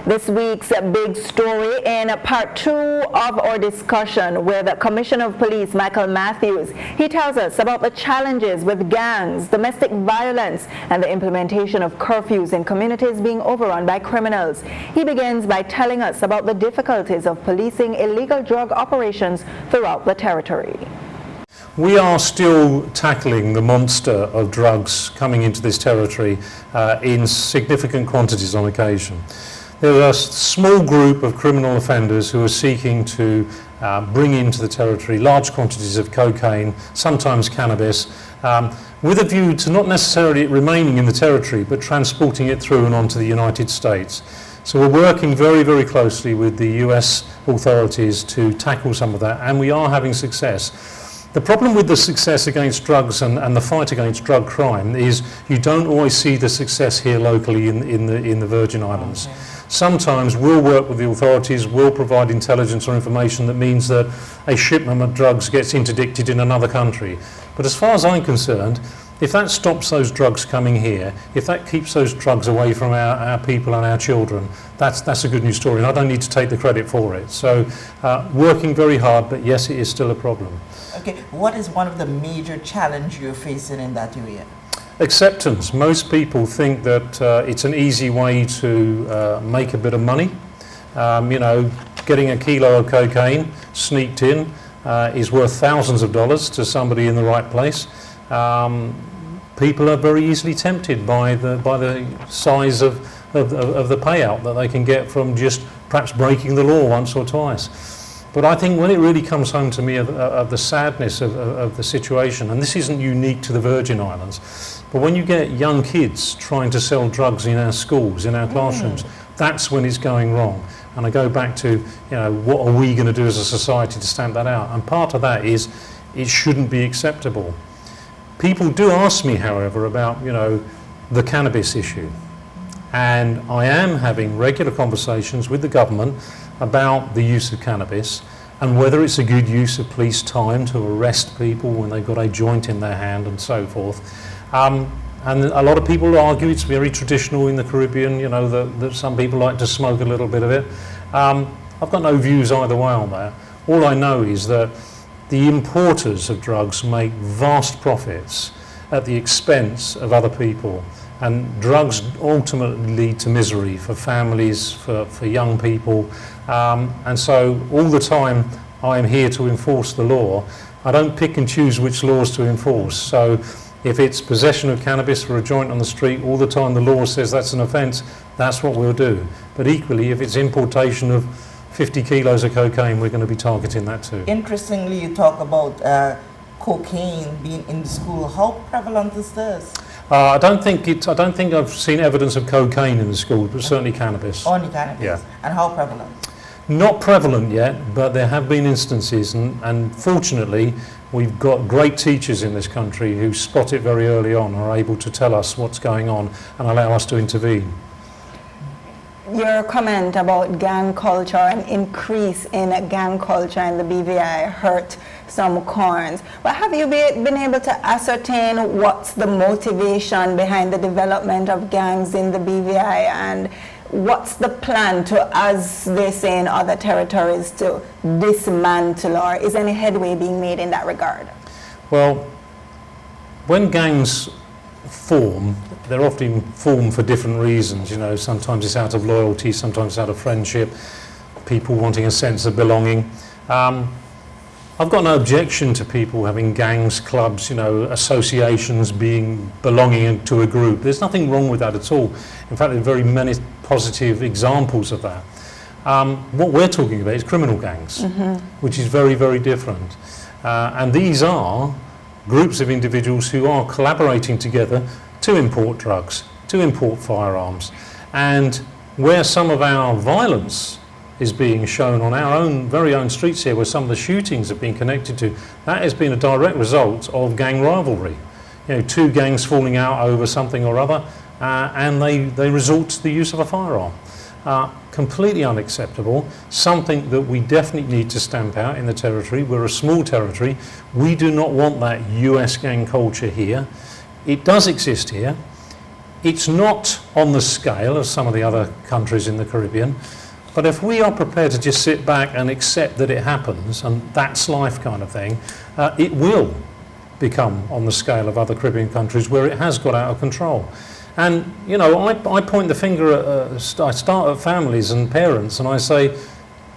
This week's big story in part 2 of our discussion with Commissioner of Police Michael Matthews. He tells us about the challenges with gangs, domestic violence, and the implementation of curfews in communities being overrun by criminals. He begins by telling us about the difficulties of policing illegal drug operations throughout the territory. We are still tackling the monster of drugs coming into this territory in significant quantities on occasion. There are a small group of criminal offenders who are seeking to bring into the territory large quantities of cocaine, sometimes cannabis, with a view to not necessarily it remaining in the territory, but transporting it through and onto the United States. So we're working very, very closely with the US authorities to tackle some of that, and we are having success. The problem with the success against drugs and the fight against drug crime is you don't always see the success here locally in the Virgin Islands. Okay. Sometimes we'll work with the authorities, we'll provide intelligence or information that means that a shipment of drugs gets interdicted in another country. But as far as I'm concerned, if that stops those drugs coming here, if that keeps those drugs away from our people and our children, that's a good news story, and I don't need to take the credit for it. So working very hard, but yes, it is still a problem. Okay, what is one of the major challenges you're facing in that area? Acceptance. Most people think that it's an easy way to make a bit of money. Getting a kilo of cocaine sneaked in is worth thousands of dollars to somebody in the right place. People are very easily tempted by the size of the payout that they can get from just perhaps breaking the law once or twice. But I think when it really comes home to me of the sadness of the situation, and this isn't unique to the Virgin Islands, but when you get young kids trying to sell drugs in our schools, in our classrooms, that's when it's going wrong. And I go back to, what are we going to do as a society to stamp that out? And part of that is it shouldn't be acceptable. People do ask me, however, about, the cannabis issue. And I am having regular conversations with the government about the use of cannabis and whether it's a good use of police time to arrest people when they've got a joint in their hand and so forth. And a lot of people argue it's very traditional in the Caribbean, that some people like to smoke a little bit of it. I've got no views either way on that. All I know is that the importers of drugs make vast profits at the expense of other people. And drugs ultimately lead to misery for families, for young people. And so all the time I am here to enforce the law. I don't pick and choose which laws to enforce. So if it's possession of cannabis for a joint on the street, all the time the law says that's an offence, that's what we'll do. But equally, if it's importation of 50 kilos of cocaine, we're going to be targeting that too. Interestingly, you talk about cocaine being in the school. How prevalent is this? I don't think I've seen evidence of cocaine in the school, but certainly cannabis. Only cannabis? Yeah. And how prevalent? Not prevalent yet, but there have been instances, and fortunately we've got great teachers in this country who spot it very early on and are able to tell us what's going on and allow us to intervene. Your comment about gang culture and increase in gang culture in the BVI hurt some corns. But have you been able to ascertain what's the motivation behind the development of gangs in the BVI, and what's the plan to, as they say in other territories, to dismantle, or is any headway being made in that regard? Well, when gangs form, they're often formed for different reasons. Sometimes it's out of loyalty, sometimes it's out of friendship, people wanting a sense of belonging. I've got no objection to people having gangs, clubs, associations, belonging to a group. There's nothing wrong with that at all. In fact, there are very many positive examples of that. What we're talking about is criminal gangs, which is very, very different. And these are groups of individuals who are collaborating together to import drugs, to import firearms. And where some of our violence is being shown on our very own streets here, where some of the shootings have been connected to, that has been a direct result of gang rivalry. Two gangs falling out over something or other, and they resort to the use of a firearm. Completely unacceptable, something that we definitely need to stamp out in the territory. We're a small territory. We do not want that US gang culture here. It does exist here. It's not on the scale of some of the other countries in the Caribbean, but if we are prepared to just sit back and accept that it happens and that's life kind of thing, it will become on the scale of other Caribbean countries where it has got out of control. And, you know, I point the finger at, I start at families and parents and I say,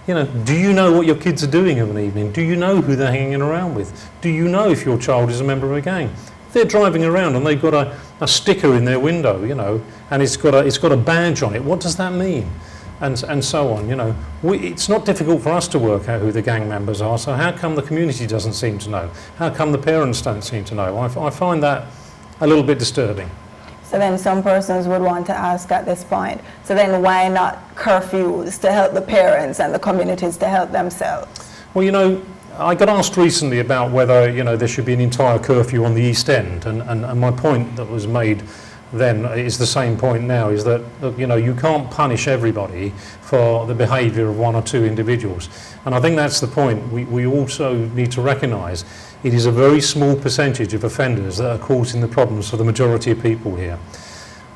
you know, do you know what your kids are doing of an evening? Do you know who they're hanging around with? Do you know if your child is a member of a gang? If they're driving around and they've got a sticker in their window, you know, and it's got a badge on it, what does that mean? And so on, you know. It's not difficult for us to work out who the gang members are, so how come the community doesn't seem to know? How come the parents don't seem to know? I find that a little bit disturbing. So then some persons would want to ask at this point, so then why not curfews to help the parents and the communities to help themselves? Well, you know, I got asked recently about whether, you know, there should be an entire curfew on the East End, and my point that was made then is the same point now, is that, you know, you can't punish everybody for the behaviour of one or two individuals. And I think that's the point. We also need to recognise it is a very small percentage of offenders that are causing the problems for the majority of people here.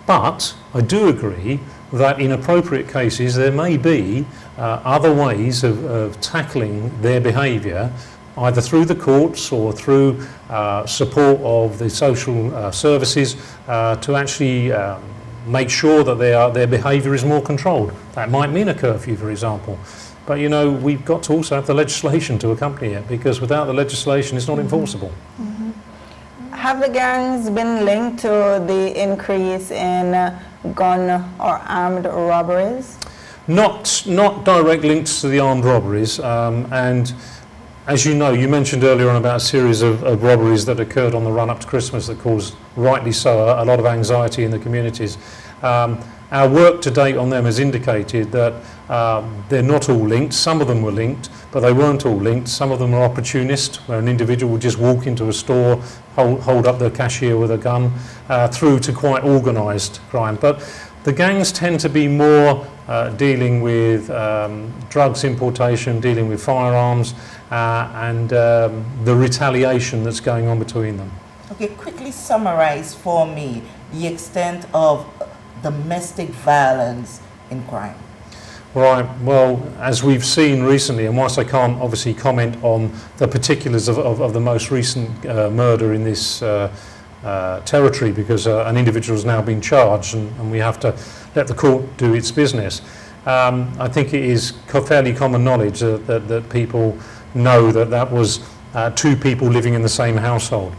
But I do agree that in appropriate cases there may be other ways of tackling their behaviour, either through the courts or through support of the social services to actually make sure that their behaviour is more controlled. That might mean a curfew, for example. But, you know, we've got to also have the legislation to accompany it, because without the legislation it's not enforceable. Have the gangs been linked to the increase in gun or armed robberies? Not direct links to the armed robberies, and as you know, you mentioned earlier on about a series of robberies that occurred on the run-up to Christmas that caused, rightly so, a lot of anxiety in the communities. Our work to date on them has indicated that they're not all linked. Some of them were linked, but they weren't all linked. Some of them are opportunist, where an individual would just walk into a store, hold up the cashier with a gun, through to quite organised crime. But the gangs tend to be more dealing with drugs importation, dealing with firearms, and the retaliation that's going on between them. Okay, quickly summarize for me the extent of domestic violence in crime. Right, well, as we've seen recently, and whilst I can't obviously comment on the particulars of the most recent murder in this territory, because an individual has now been charged and we have to let the court do its business, I think it is fairly common knowledge that people know that was two people living in the same household.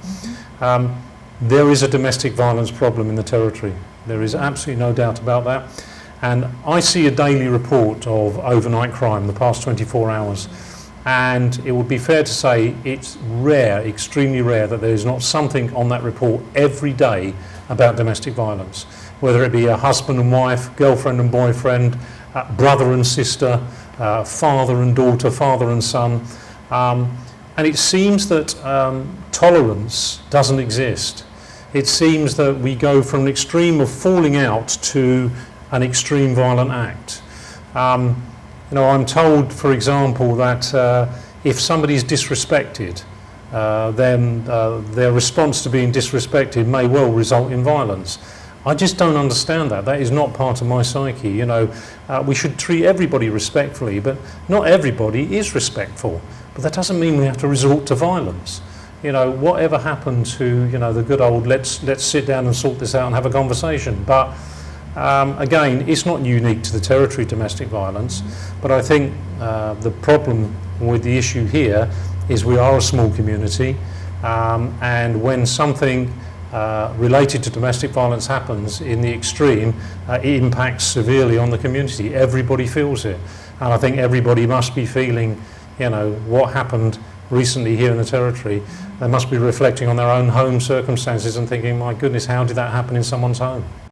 There is a domestic violence problem in the territory. There is absolutely no doubt about that. And I see a daily report of overnight crime the past 24 hours. And it would be fair to say it's rare, extremely rare, that there is not something on that report every day about domestic violence. Whether it be a husband and wife, girlfriend and boyfriend, brother and sister, father and daughter, father and son. And it seems that tolerance doesn't exist. It seems that we go from an extreme of falling out to an extreme violent act. You know, I'm told, for example, that if somebody is disrespected, then their response to being disrespected may well result in violence. I just don't understand that. That is not part of my psyche. You know, we should treat everybody respectfully, but not everybody is respectful. But that doesn't mean we have to resort to violence. You know, whatever happened to, you know, the good old let's sit down and sort this out and have a conversation. But again, it's not unique to the territory, domestic violence, but I think the problem with the issue here is we are a small community, and when something related to domestic violence happens in the extreme, it impacts severely on the community. Everybody feels it, and I think everybody must be feeling, you know, what happened recently here in the territory. They must be reflecting on their own home circumstances and thinking, my goodness, how did that happen in someone's home?